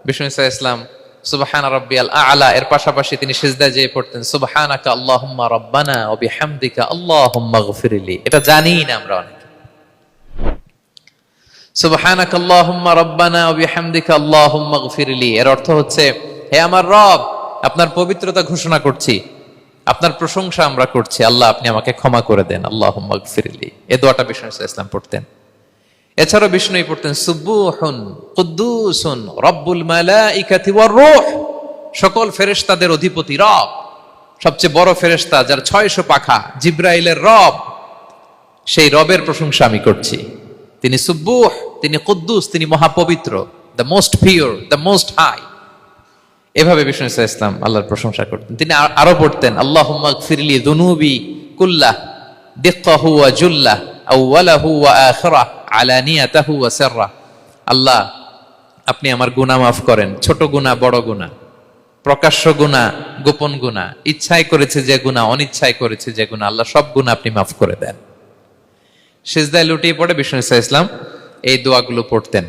বিষ্ণু ইসলাম সুবহানা রাব্বিয়াল আ'লা এর পাশাপাশি তিনি সিজদায় যেয়ে পড়তেন সুবহানাকা আল্লাহুম্মা রাব্বানা ওয়া বিহামদিকা আল্লাহুম্মা গফিরলি। এটা জানি না আমরা অনেকে। সুবহানাকা আল্লাহুম্মা রাব্বানা ওয়া বিহামদিকা আল্লাহুম্মা গফিরলি এর অর্থ হচ্ছে, হে আমার রব, আপনার পবিত্রতা ঘোষণা করছি, আপনার প্রশংসা আমরা করছি, আল্লাহ আপনি আমাকে ক্ষমা করে দেন, আল্লাহুম্মা গফিরলি। এই দোয়াটা বিষ্ণু ইসলাম পড়তেন। এছাড়াও বিষ্ণুই পড়তেন সুবুহুন কুদ্দুসুন রব্বুল মালাইকাতি ওয়ার রূহ, সকল ফেরেশতাদের অধিপতি রব, সবচেয়ে বড় ফেরেশতা যার 600 পাখা, জিব্রাইলের রব, সেই রবের প্রশংসা আমি করছি। তিনি সুবুহ, তিনি কুদ্দুস, তিনি মহাপবিত্র, the most pure, the most high. এভাবে বিষ্ণু ইসলাম আল্লাহর প্রশংসা করতেন। তিনি আরো পড়তেন আল্লাহুম্মা গফিরলি যুনুবি কুল্লাহ দিক্কাহু ওয়া জুল্লাহ আউওয়ালাহু ওয়া আখিরাহ আলানিয়াতাহু ওয়া সিররাহ। আল্লাহ আপনি আমার গুনাহ মাফ করেন, ছোট গুনাহ, বড় গুনাহ, প্রকাশ্য গুনাহ, গোপন গুনাহ, ইচ্ছায় করেছে যে গুনাহ, অনিচ্ছায় করেছে যে গুনাহ, আল্লাহ সব গুনাহ আপনি মাফ করে দেন। সিজদায় লুটিয়ে পড়ে বিষ্ণু ইসলাম এই দোয়াগুলো পড়তেন।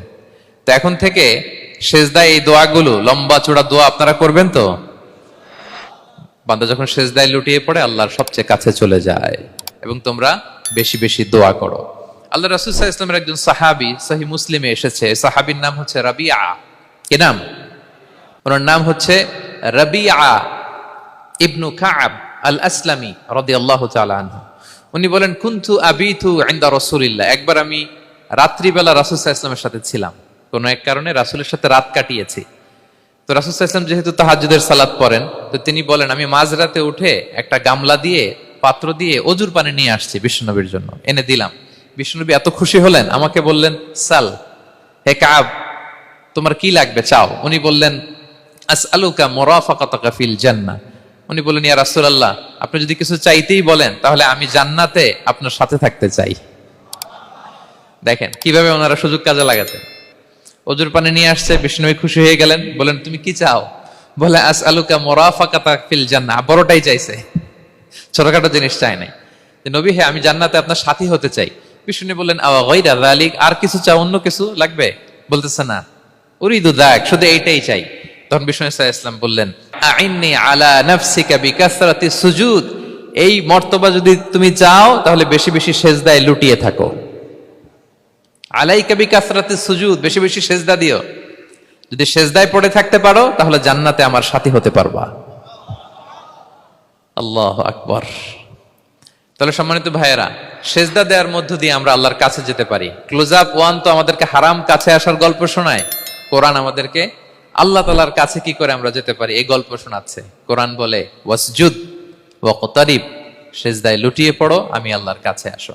তো এখন থেকে সিজদায় এই দোয়াগুলো, লম্বা চূড়া দোয়া আপনারা করবেন তো? বান্দা যখন সিজদায় লুটিয়ে পড়ে আল্লাহর সবচেয়ে কাছে চলে যায়। এবং তোমরা বেশি বেশি দোয়া করো। আল্লাহ রাসূল সাল্লাল্লাহু আলাইহি ওয়াসাল্লামের একজন সাহাবী, সহিহ মুসলিমে এসেছে, সাহাবীর নাম হচ্ছে রাবিআ। কি নাম? ওনার নাম হচ্ছে রাবিআ ইবনু কাব আল আসলামি রাদিয়াল্লাহু তাআলা আনহু। উনি বলেন কুনতু আবিতু ইনদা রাসূলিল্লাহ, একবার আমি রাত্রিবেলা রাসূল সাল্লাল্লাহু আলাইহি ওয়াসাল্লামের সাথে ছিলাম, কোন এক কারণে রাসূলের সাথে রাত কাটিয়েছি। তো রাসূল সাল্লাল্লাহু আলাইহি ওয়াসাল্লাম যেহেতু তাহাজ্জুদের সালাত পড়েন, তো তিনি বলেন আমি মাঝরাতে উঠে একটা গামলা দিয়ে, পাত্র দিয়ে অজুর পানি নিয়ে আসছি বিশ্বনবীর জন্য, এনে দিলাম। বিশ্বনবী এত খুশি হলেন, আমাকে বললেন সাল, হে কাব তোমার কি লাগবে চাও। উনি বললেন আসআলুকা মুরাফাকাতাকা ফিল জান্নাহ। উনি বললেন ইয়া রাসূলুল্লাহ, আপনি যদি কিছু চাইতেই বলেন তাহলে আমি জান্নাতে আপনার সাথে থাকতে চাই। দেখেন কিভাবে ওনারা সুযোগ কাজে লাগাতেন। অজুর পানি নিয়ে আসছে, বিষ্ণুবী খুশি হয়ে গেলেন, বলেন তুমি কি চাও? বলে আসআলুকা মুরাফাকাতাকা ফিল জান্নাহ, বড়টাই চাইছে, ছোটখাটো জিনিস চাই নাই। নবী হে আমি জান্নাতে আপনার সাথী হতে চাই। বিষ্ণু বললেন আওয়া গায়রা যালিক, আর কিছু চাও, অন্য কিছু লাগবে? বলতেছে না, উরিদু যাক, শুধু এইটাই চাই। তখন বিষ্ণু সাল্লাল্লাহু আলাইহি ওয়াসাল্লাম বললেন আইন্নি আলা নাফসিকা বিকাসরাতি সুজুদ, এই মর্তবা যদি তুমি চাও তাহলে বেশি বেশি সিজদায় লুটিয়ে থাকো। আলাইকা বিকাসরাতি সুজুদ, বেশি বেশি সিজদা দিও। যদি সিজদায় পড়ে থাকতে পারো তাহলে জান্নাতে আমার সাথী হতে পারবা। আল্লাহু আকবার। তাহলে সম্মানিত ভাইয়েরা, সিজদা দেওয়ার মধ্য দিয়ে আমরা আল্লাহর কাছে যেতে পারি। ক্লোজ আপ ওয়ান তো আমাদেরকে হারাম কাছে আসার গল্প শোনায়, কোরআন আমাদেরকে আল্লাহ তাআলার কাছে কি করে আমরা যেতে পারি এই গল্প শোনাচ্ছে। কোরআন বলে ওয়াসজুদ ওয়াকতারিব, সিজদায় লুটিয়ে পড়ো, আমি আল্লাহর কাছে আসো।